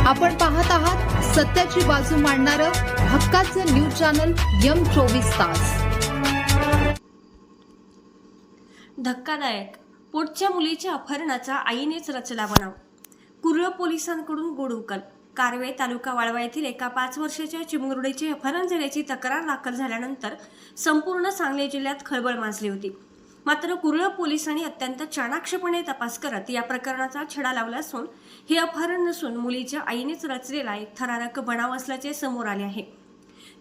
आपण पाहत आहात सत्याची बाजू मांडणारं हक्काचं न्यूज चॅनल M24 तास। धक्कादायक, पोटच्या मुलीच्या अपहरणाचा आईनेच रचला बनाव। कुर्ला पोलिसांकडून गोड उकल। कारवे तालुका वाळवा येथील एका 5 वर्षाच्या चिमुरडीचे अपहरण झाल्याची तक्रार दाखल झाल्यानंतर संपूर्ण सांगली जिल्ह्यात खळबळ माजली होती। मात्र कुर्ला पोलिसांनी अत्यंत चाणाक्षपणे तपास करत या प्रकरणाचा छडा लावला असून हे अपहरण नसून मुलीच्या आईनेच रचलेला एक थरारक बनाव असल्याचे समोर आले आहे।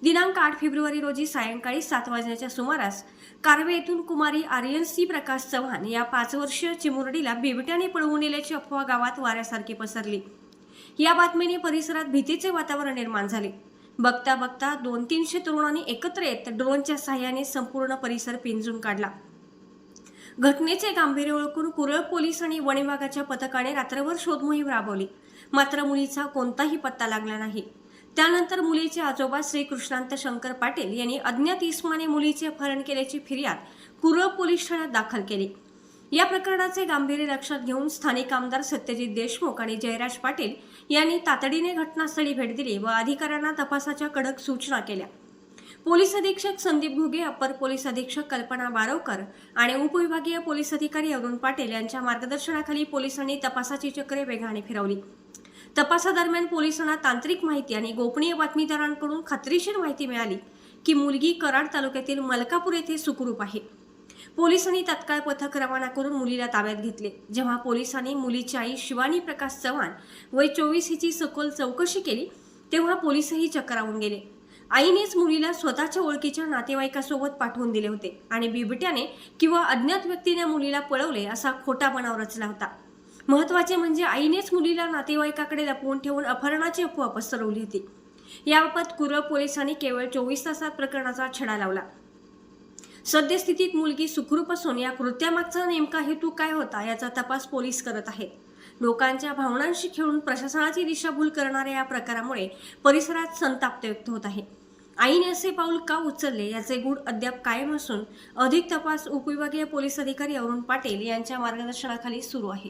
दिनांक 8 फेब्रुवारी रोजी सायंकाळी 7 वाजण्याच्या सुमारास कारवे येथून कुमारी आर्यन प्रकाश चव्हाण या 5 वर्षीय चिमुरडीला बिबट्याने पळवून नेल्याची अफवा गावात वाऱ्यासारखी पसरली। या बातमीने परिसरात भीतीचे वातावरण निर्माण झाले। बघता बघता 200-300 तरुणांनी एकत्र येत ड्रोनच्या सहाय्याने संपूर्ण परिसर पिंजून काढला। घटनेचे गांभीर्य ओळखून कुर्ला पोलीस आणि वन विभागाच्या पथकाने रात्रभर शोध मोहीम राबवली, मात्र मुलीचा कोणताही पत्ता लागला नाही। त्यानंतर मुलीचे आजोबा श्री कृष्णांत शंकर पाटील यांनी अज्ञात इसमाने मुलीचे अपहरण केल्याची फिर्याद कुर्ला पोलीस ठाण्यात दाखल केली। या प्रकरणाचे गांभीर्य लक्षात घेऊन स्थानिक आमदार सत्यजित देशमुख आणि जयराज पाटील यांनी तातडीने घटनास्थळी भेट दिली व अधिकाऱ्यांना तपासाच्या कडक सूचना केल्या। पोलीस अधीक्षक संदीप घुगे, अपर पोलीस अधीक्षक कल्पना बारवकर आणि उपविभागीय पोलीस अधिकारी अरुण पाटील यांच्या मार्गदर्शनाखाली पोलिसांनी तपासाची चक्रे वेगाने फिरवली। तपासादरम्यान पोलिसांना तांत्रिक माहिती आणि गोपनीय बातमीदारांकडून खात्रीशीर माहिती मिळाली की मुलगी कराड तालुक्यातील मलकापूर येथे सुखरूप आहे। पोलिसांनी तत्काळ पथक रवाना करून मुलीला ताब्यात घेतले। जेव्हा पोलिसांनी मुलीची आई शिवानी प्रकाश चव्हाण वय 24 हिची सखोल चौकशी केली तेव्हा पोलीसही चक्रावून गेले। आईनेच मुलीला स्वतःच्या ओळखीच्या नातेवाईकासोबत पाठवून दिले होते आणि बिबट्याने किंवा अज्ञात व्यक्तीने मुलीला पळवले असा खोटा बनाव रचला होता। महत्त्वाचे म्हणजे आईनेच मुलीला नातेवाईकाकडे लपवून ठेवून अपहरणाची अफवा पसरवली होती। याबाबत कुर्ला पोलिसांनी केवळ 24 तासात प्रकरणाचा छडा लावला। सद्यस्थितीत मुलगी सुखरूप असून या कृत्यामागचा नेमका हेतू काय होता याचा तपास पोलीस करत आहेत। लोकांच्या भावनांशी खेळून प्रशासनाची दिशाभूल करणाऱ्या या प्रकारामुळे परिसरात संताप व्यक्त होत आहे। आईने असे पाऊल का उचलले याचे गूढ अद्याप कायम असून अधिक तपास उपविभागीय पोलीस अधिकारी अरुण पाटील यांच्या मार्गदर्शनाखाली सुरू आहे।